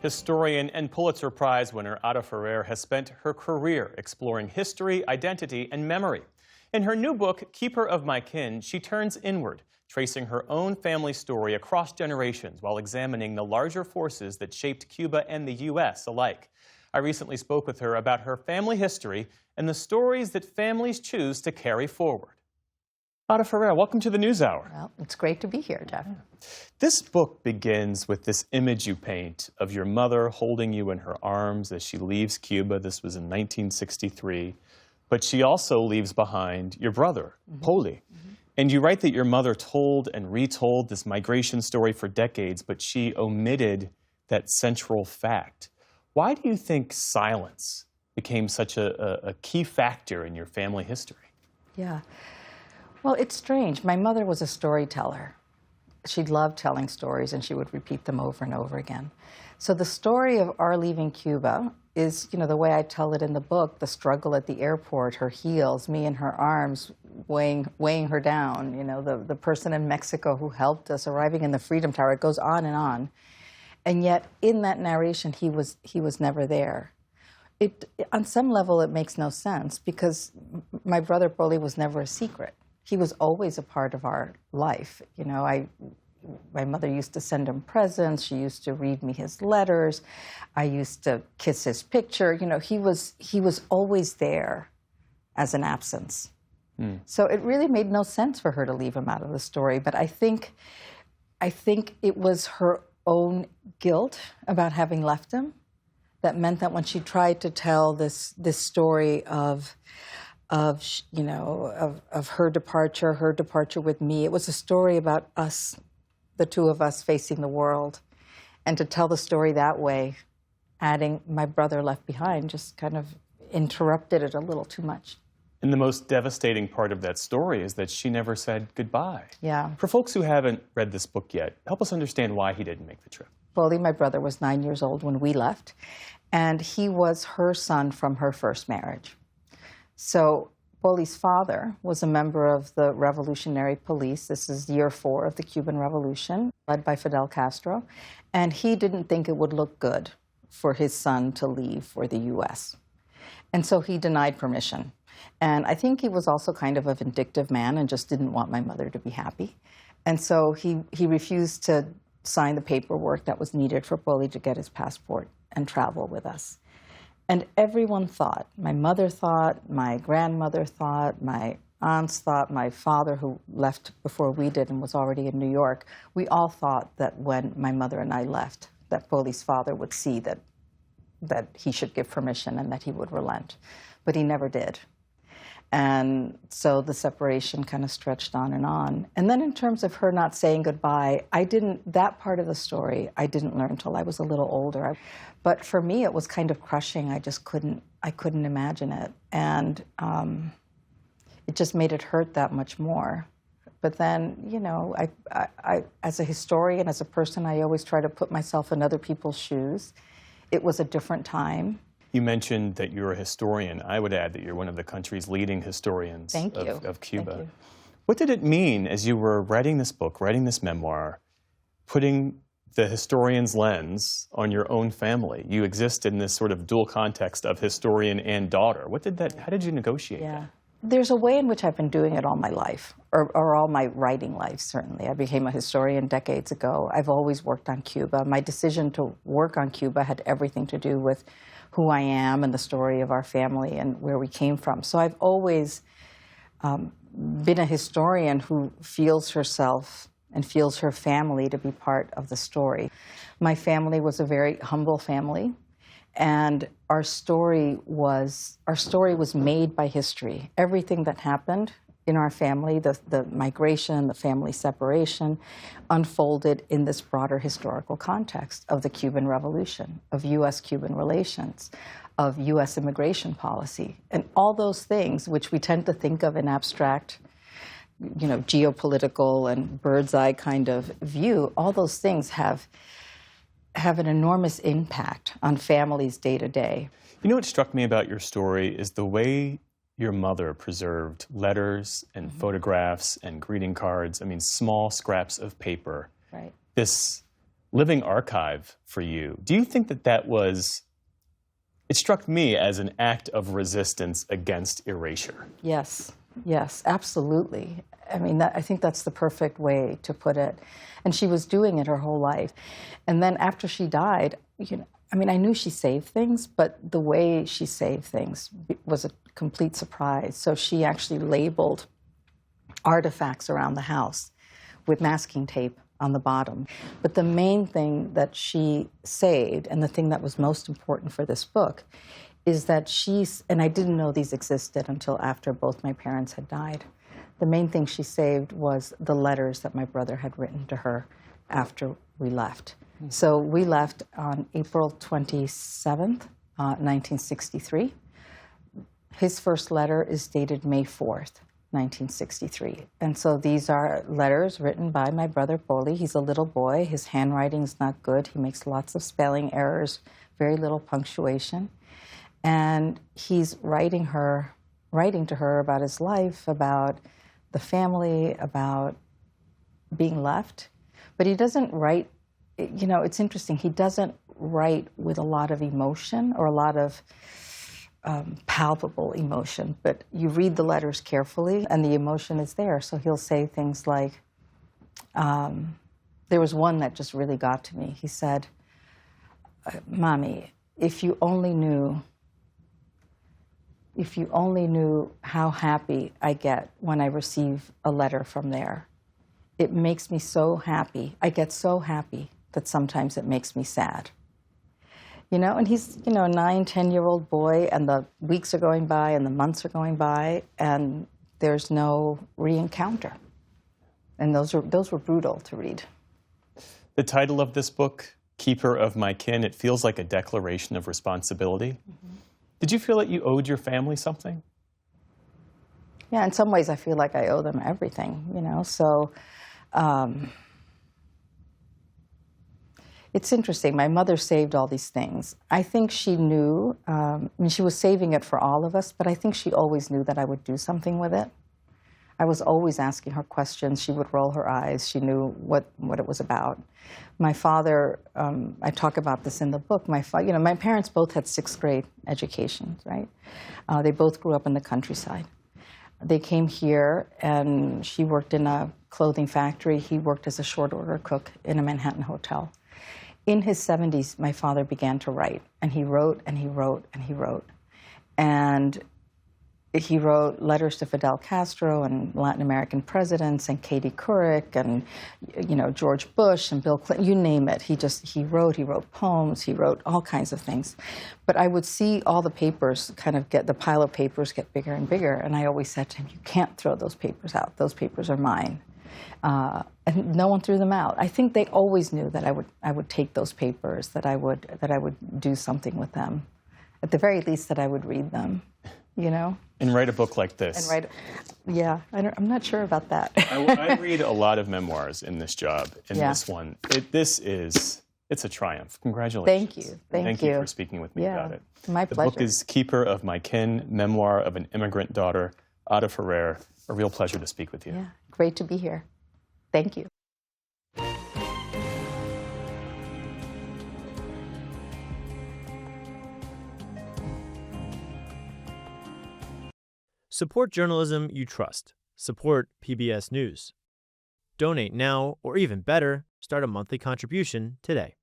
Historian and Pulitzer Prize winner Ada Ferrer has spent her career exploring history, identity, and memory. In her new book, Keeper of My Kin, she turns inward, tracing her own family story across generations while examining the larger forces that shaped Cuba and the U.S. alike. I recently spoke with her about her family history and the stories that families choose to carry forward. Ada Ferrer, welcome to the News Hour. Well, it's great to be here, Geoff. This book begins with this image you paint of your mother holding you in her arms as she leaves Cuba. This was in 1963. But she also leaves behind your brother, Poli. And you write that your mother told and retold this migration story for decades, but she omitted that central fact. Why do you think silence became such a key factor in your family history? Yeah. Well, it's strange. My mother was a storyteller. She loved telling stories, and she would repeat them over and over again. So the story of our leaving Cuba is, the way I tell it in the book, the struggle at the airport, her heels, me in her arms, weighing her down, the person in Mexico who helped us arriving in the Freedom Tower. It goes on and on. And yet, in that narration, he was never there. On some level, it makes no sense, because my brother Poli was never a secret. He was always a part of our life. My mother used to send him presents. She used to read me his letters. I used to kiss his picture. He was always there as an absence. So it really made no sense for her to leave him out of the story. But I think it was her own guilt about having left him that meant that when she tried to tell this story of her departure with me, it was a story about us, the two of us facing the world. And to tell the story that way, adding my brother left behind, just kind of interrupted it a little too much. And the most devastating part of that story is that she never said goodbye. Yeah. For folks who haven't read this book yet, help us understand why he didn't make the trip. Poli, my brother, was 9 years old when we left, and he was her son from her first marriage. So Poli's father was a member of the Revolutionary Police. This is year 4 of the Cuban Revolution, led by Fidel Castro. And he didn't think it would look good for his son to leave for the U.S. And so he denied permission. And I think he was also kind of a vindictive man and just didn't want my mother to be happy. And so he refused to sign the paperwork that was needed for Poli to get his passport and travel with us. And everyone thought, my mother thought, my grandmother thought, my aunts thought, my father, who left before we did and was already in New York, we all thought that when my mother and I left, that Poli's father would see that he should give permission and that he would relent. But he never did. And so the separation kind of stretched on. And then in terms of her not saying goodbye, that part of the story I didn't learn until I was a little older. But for me, it was kind of crushing. I couldn't imagine it. And it just made it hurt that much more. But then, I as a historian, as a person, I always try to put myself in other people's shoes. It was a different time. You mentioned that you're a historian. I would add that you're one of the country's leading historians of Cuba. Thank you. What did it mean as you were writing this book, writing this memoir, putting the historian's lens on your own family? You exist in this sort of dual context of historian and daughter. How did you negotiate that? There's a way in which I've been doing it all my life, or all my writing life, certainly. I became a historian decades ago. I've always worked on Cuba. My decision to work on Cuba had everything to do with who I am and the story of our family and where we came from. So I've always been a historian who feels herself and feels her family to be part of the story. My family was a very humble family, and our story was made by history. Everything that happened in our family, the migration, the family separation, unfolded in this broader historical context of the Cuban Revolution, of U.S.-Cuban relations, of U.S. immigration policy. And all those things, which we tend to think of in abstract, geopolitical and bird's eye kind of view, all those things have an enormous impact on families day to day. What struck me about your story is the way your mother preserved letters and photographs and greeting cards. I mean, small scraps of paper. Right. This living archive for you. Do you think that that was, it struck me as an act of resistance against erasure? Yes, yes, absolutely. I mean, I think that's the perfect way to put it. And she was doing it her whole life. And then after she died, I mean, I knew she saved things, but the way she saved things was a complete surprise. So she actually labeled artifacts around the house with masking tape on the bottom. But the main thing that she saved, and the thing that was most important for this book, is that and I didn't know these existed until after both my parents had died. The main thing she saved was the letters that my brother had written to her after we left. So we left on April 27th, 1963. His first letter is dated May 4th, 1963. And so these are letters written by my brother Poli. He's a little boy. His handwriting's not good. He makes lots of spelling errors, very little punctuation. And he's writing to her about his life, about the family, about being left. But he doesn't write, it's interesting. He doesn't write with a lot of emotion or a lot of palpable emotion, but you read the letters carefully and the emotion is there. So he'll say things like, there was one that just really got to me. He said, "Mommy, if you only knew how happy I get when I receive a letter from there. It makes me so happy. I get so happy that sometimes it makes me sad." And he's, a 9, 10-year-old boy, and the weeks are going by and the months are going by, and there's no re-encounter. And those were brutal to read. The title of this book, Keeper of My Kin, it feels like a declaration of responsibility. Mm-hmm. Did you feel that you owed your family something? Yeah, in some ways I feel like I owe them everything, so... It's interesting. My mother saved all these things. I think she knew, she was saving it for all of us, but I think she always knew that I would do something with it. I was always asking her questions. She would roll her eyes. She knew what it was about. My father, I talk about this in the book, my parents both had 6th grade educations, right? They both grew up in the countryside. They came here, and she worked in a clothing factory. He worked as a short order cook in a Manhattan hotel. In his 70s, my father began to write, and he wrote, and he wrote, and he wrote. And he wrote letters to Fidel Castro and Latin American presidents and Katie Couric and, George Bush and Bill Clinton, you name it. He wrote poems, he wrote all kinds of things. But I would see all the papers the pile of papers get bigger and bigger, and I always said to him, "You can't throw those papers out. Those papers are mine." And no one threw them out. I think they always knew that I would take those papers, that I would do something with them. At the very least, that I would read them, And write a book like this. I'm not sure about that. I read a lot of memoirs in this job, and this one, it's a triumph. Congratulations. Thank you for speaking with me about it. My pleasure. The book is Keeper of My Kin, Memoir of an Immigrant Daughter, Ada Ferrer. A real pleasure to speak with you. Yeah, great to be here. Thank you. Support journalism you trust. Support PBS News. Donate now, or even better, start a monthly contribution today.